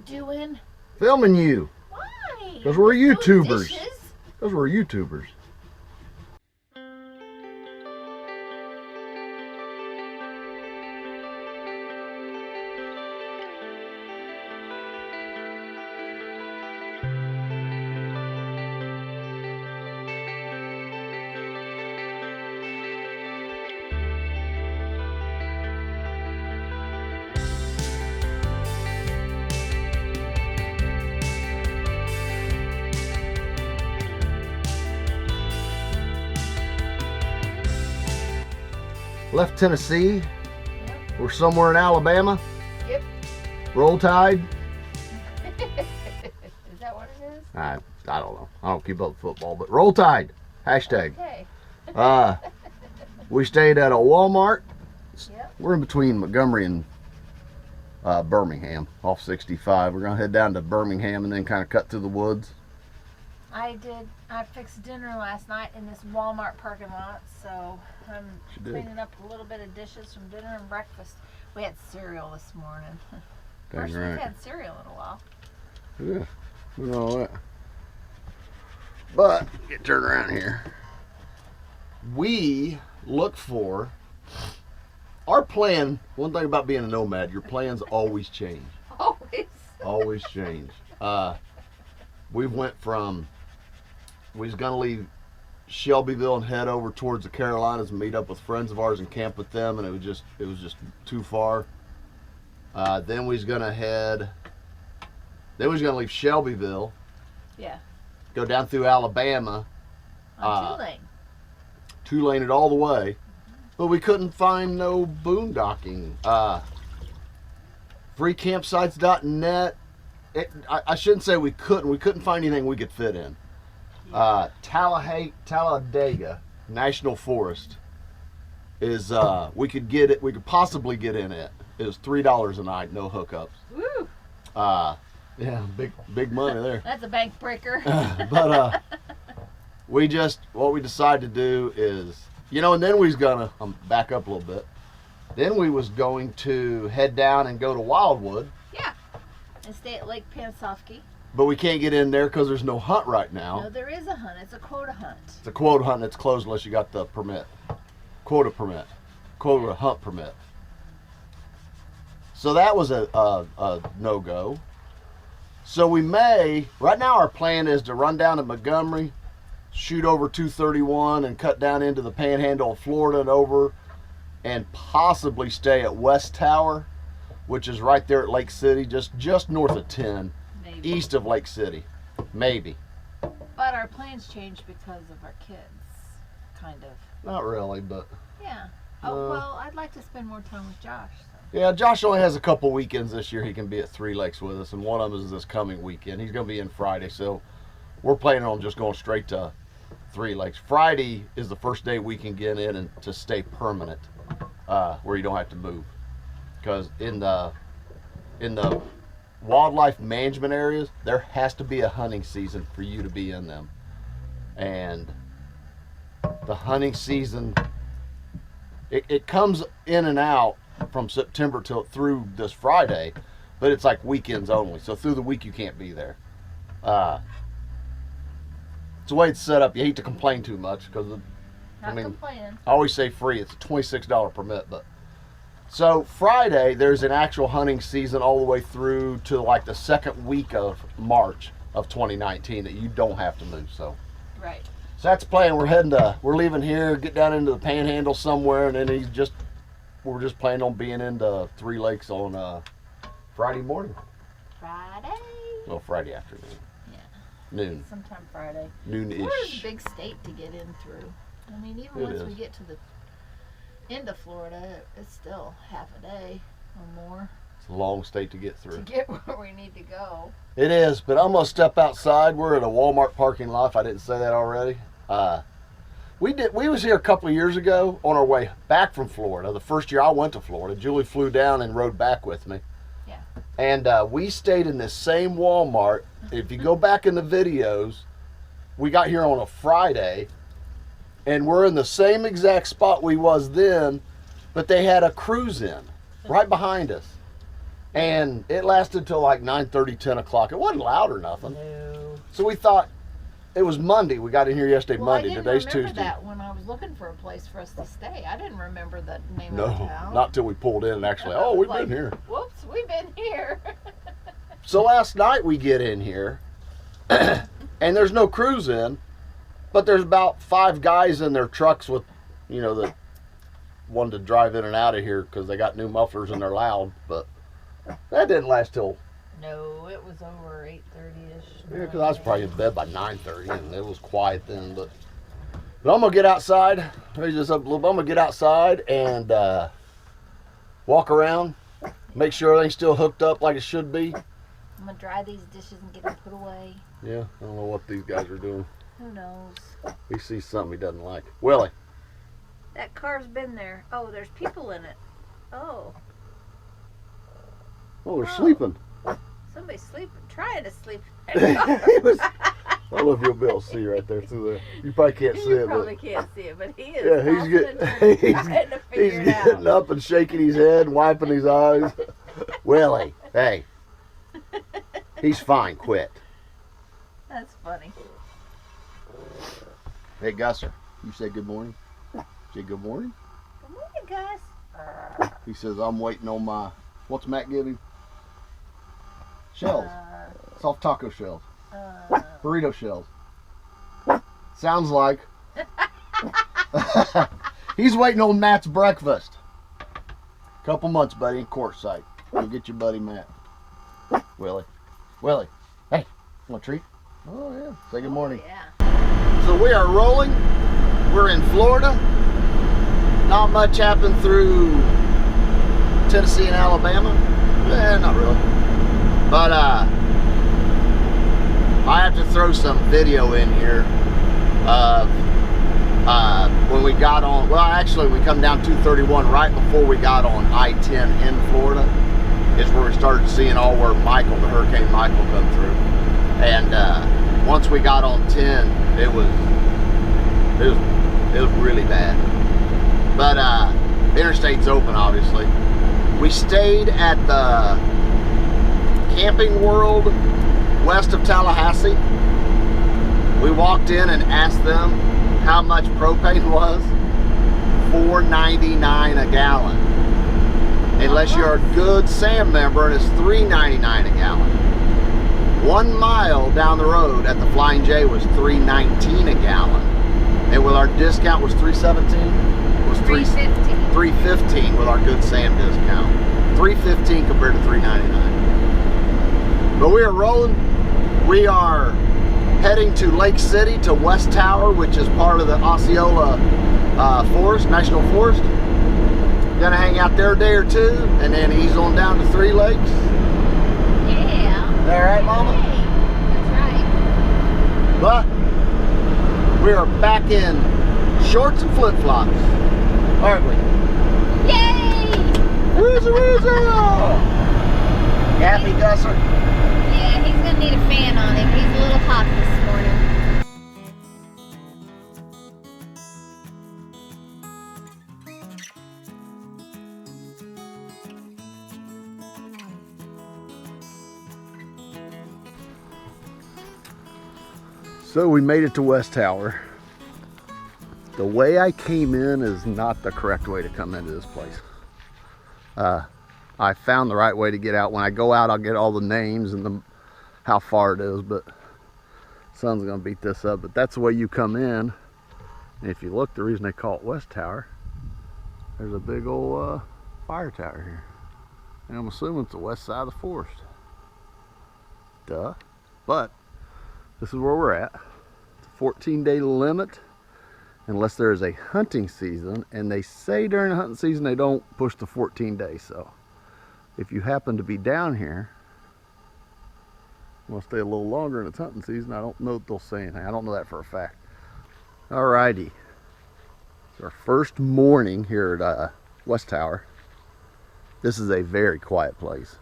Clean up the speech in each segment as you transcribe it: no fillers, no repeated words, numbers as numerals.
doing? Filming you. Why? Because we're YouTubers. Dishes. Because we're YouTubers. Left Tennessee. Yep. We're somewhere in Alabama. Yep. Roll Tide. Is that what it is? I don't know. I don't keep up with football, but Roll Tide. Hashtag. Okay. We stayed at a Walmart. Yep. We're in between Montgomery and Birmingham, off 65. We're gonna head down to Birmingham and then kind of cut through the woods. I fixed dinner last night in this Walmart parking lot, so I'm cleaning up a little bit of dishes from dinner and breakfast. We had cereal this morning. First right. we've had cereal in a while. Yeah, and all that. But get turned around here. We look for our plan. One thing about being a nomad, your plans always change. Always. Always change. We went from, we was gonna leave Shelbyville and head over towards the Carolinas and meet up with friends of ours and camp with them, and it was just too far. Then we was gonna leave Shelbyville. Yeah. Go down through Alabama. On 2-lane. 2-lane it all the way, but we couldn't find no boondocking. Freecampsites.net. I shouldn't say we couldn't find anything we could fit in. Talladega National Forest is we could possibly get in it. It was $3 a night, no hookups. Woo! Yeah, big money there. That's a bank breaker. But what we decided to do is, and then we was gonna back up a little bit. Then we was going to head down and go to Wildwood. Yeah. And stay at Lake Pansofsky. But we can't get in there because there's no hunt right now. No, there is a hunt. It's a quota hunt. It's a quota hunt. It's closed unless you got the permit. Quota hunt permit. So that was a no-go. So right now our plan is to run down to Montgomery, shoot over 231 and cut down into the panhandle of Florida and over, and possibly stay at West Tower, which is right there at Lake City, just north of 10, Maybe. east of Lake City, maybe. But our plans changed because of our kids, kind of. Not really, but Yeah. Oh, well, I'd like to spend more time with Josh. So. yeah, Josh only has a couple weekends this year he can be at 3 Lakes with us, and one of them is this coming weekend. He's going to be in Friday, so we're planning on just going straight to 3 Lakes. Friday is the first day we can get in and to stay permanent, where you don't have to move. Because in the wildlife management areas, there has to be a hunting season for you to be in them. And the hunting season, it comes in and out from September through this Friday, but it's like weekends only. So through the week you can't be there. It's the way it's set up. You hate to complain too much because Complaining. I always say free. It's a $26 permit, but so Friday there's an actual hunting season all the way through to like the second week of March of 2019 that you don't have to move. So Right. so that's the plan. We're leaving here, get down into the panhandle somewhere, and then we're just planning on being into 3 Lakes on Friday morning. Friday? Well, Friday afternoon. Yeah. Noon. Sometime Friday. Noon-ish. Florida's a big state to get in through. I mean, even once we is. get to the end of Florida, it's still half a day or more It's a long state to get to through. get where we need to go. It is, but I'm gonna step outside. We're at a Walmart parking lot. If I didn't say that already. We was here a couple of years ago on our way back from Florida. The first year I went to Florida, Julie flew down and rode back with me. Yeah. And we stayed in this same Walmart. If you go back in the videos, we got here on a Friday, and we're in the same exact spot we was then, but they had a cruise in right behind us. And it lasted till like 9:30, 10 o'clock. It wasn't loud or nothing. No. So we thought, it was Monday. We got in here yesterday, Well, Monday. Today's I didn't remember Tuesday. that when I was looking for a place for us to stay. I didn't remember the name No, of the town. not till we pulled in and actually, oh, we've been here. Whoops, we've been here. So last night we get in here, and there's no crews in, but there's about 5 guys in their trucks with, you know, that wanted to drive in and out of here because they got new mufflers and they're loud. But that didn't last till. No, it was over 8:30ish. Yeah, because I was probably in bed by 9:30 and it was quiet then. But I'm gonna get outside. Raise this up a little bit. I'm gonna get outside and walk around, make sure everything's still hooked up like it should be. I'm gonna dry these dishes and get them put away. Yeah, I don't know what these guys are doing. Who knows? He sees something he doesn't like. Willie. That car's been there. Oh, there's people in it. Oh. Oh, they're sleeping. Somebody's sleeping. Trying to sleep. I don't know if you'll be able to see right there through there. You probably can't see You it, probably but can't see it, but he is. yeah, he's getting up and shaking his head and wiping his eyes. Willie, hey, he's fine. Quit. That's funny. Hey, Gusser, you say good morning. Say good morning. Good morning, Gus. He says I'm waiting on my. What's Matt giving? Shells. Soft taco shells. Burrito shells. Sounds like. He's waiting on Matt's breakfast. Couple months, buddy, in Quartzsite. Go get your buddy Matt. Willie. Hey, want a treat? Oh, yeah. Say good morning. Yeah. So we are rolling. We're in Florida. Not much happened through Tennessee and Alabama. Not really. But I have to throw some video in here of when we got on, well actually we come down 231 right before we got on I-10 in Florida is where we started seeing all where the Hurricane Michael come through. And once we got on 10, it was really bad. But interstate's open obviously. We stayed at the Camping World west of Tallahassee. We walked in and asked them how much propane was. $4.99 a gallon. Unless you're a Good Sam member, and it's $3.99 a gallon. 1 mile down the road at the Flying J was $3.19 a gallon. And with our discount was $3.17. Was $3.15. $3.15 with our Good Sam discount. $3.15 compared to $3.99. But we are rolling. We are heading to Lake City to West Tower, which is part of the Oceola Forest, National Forest. Gonna hang out there a day or two and then ease on down to 3 Lakes. Yeah. Is that right, Mama? That's right. But we are back in shorts and flip-flops, aren't we? Yay! Wooza! Happy, Gusser? Yeah, he's gonna need a fan on him. He's a little hot this morning. So we made it to West Tower. The way I came in is not the correct way to come into this place. I found the right way to get out. When I go out, I'll get all the names and how far it is, but sun's gonna beat this up. But that's the way you come in. And if you look, the reason they call it West Tower, there's a big old fire tower here. And I'm assuming it's the west side of the forest. Duh. But this is where we're at. It's a 14-day limit unless there is a hunting season, and they say during the hunting season they don't push the 14 days. So if you happen to be down here, want to stay a little longer in its hunting season, I don't know if they'll say anything. I don't know that for a fact. Alrighty, it's our first morning here at West Tower. This is a very quiet place,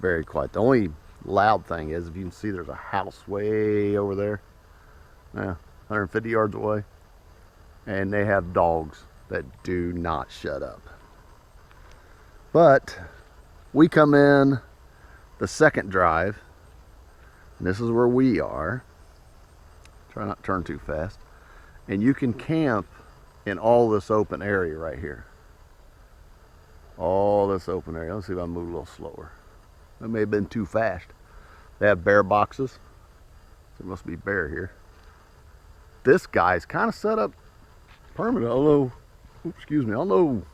very quiet. The only loud thing is, if you can see, there's a house way over there, 150 yards away, and they have dogs that do not shut up. But we come in the second drive, and this is where we are. Try not to turn too fast. And you can camp in all this open area right here. All this open area. Let's see if I move a little slower. That may have been too fast. They have bear boxes. There must be bear here. This guy's kind of set up permanent, although, oops, excuse me, I don't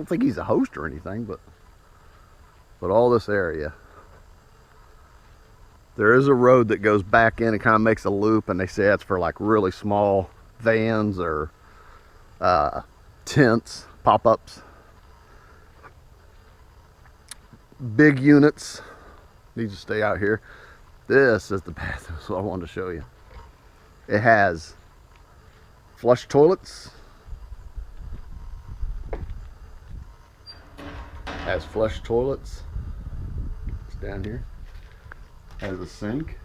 think he's a host or anything, but all this area. There is a road that goes back in and kind of makes a loop, and they say that's for like really small vans or tents, pop-ups. Big units need to stay out here. This is the bathroom, so I wanted to show you. It has flush toilets. Has flush toilets. It's down here. Has a sink.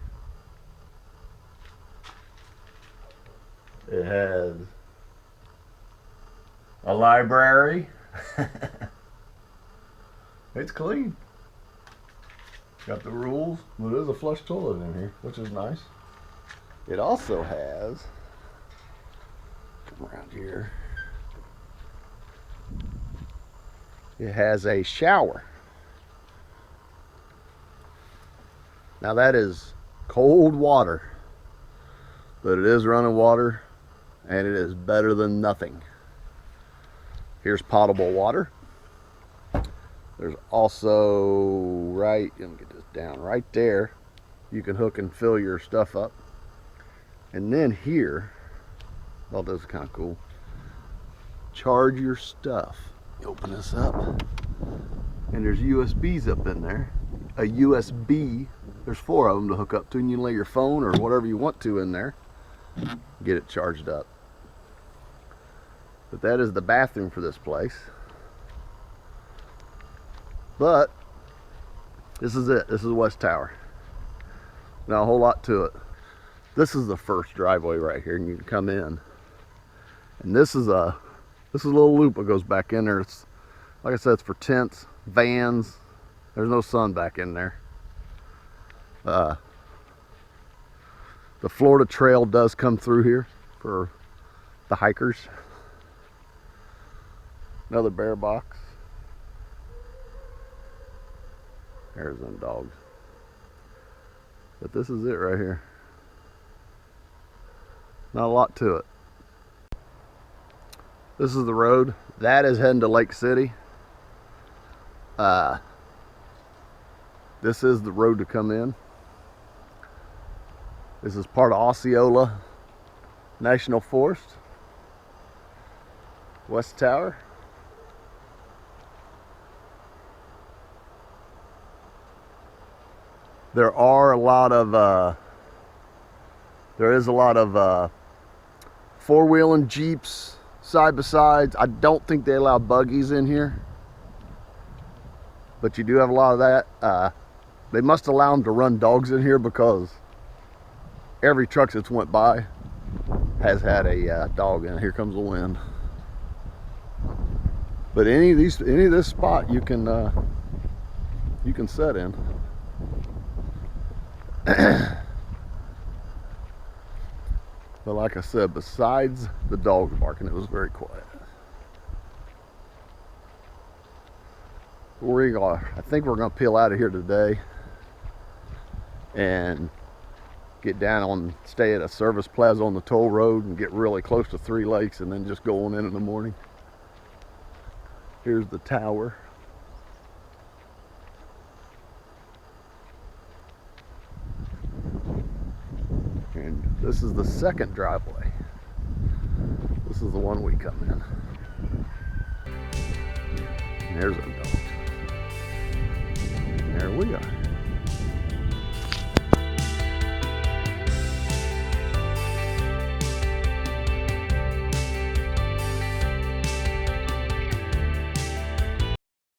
It has a library. It's clean. Got the rules. Well, there's a flush toilet in here, which is nice. It also has, come around here, it has a shower. Now that is cold water, but it is running water, and it is better than nothing. Here's potable water. There's also, right, let me get this down, right there, you can hook and fill your stuff up. And then here, oh, this is kind of cool, charge your stuff. You open this up, and there's USBs up in there. A USB, there's 4 of them to hook up to, and you can lay your phone or whatever you want to in there, get it charged up. But that is the bathroom for this place. But this is it. This is West Tower. Not a whole lot to it. This is the first driveway right here, and you can come in. And this is a little loop that goes back in there. It's, like I said, it's for tents, vans. There's no sun back in there. The Florida Trail does come through here for the hikers. Another bear box. There's them dogs. But this is it right here. Not a lot to it. This is the road. That is heading to Lake City. This is the road to come in. This is part of Oceola National Forest. West Tower. There is a lot of four-wheeling Jeeps, side-by-sides. I don't think they allow buggies in here, but you do have a lot of that. They must allow them to run dogs in here because every truck that's went by has had a dog in it. Here comes the wind. But any of this spot you can set in. But like I said, besides the dogs barking, it was very quiet. I think we're gonna peel out of here today and get down on, stay at a service plaza on the toll road and get really close to 3 lakes, and then just go on in the morning. Here's the tower. And this is the second driveway. This is the one we come in. And there's a dog. And there we are.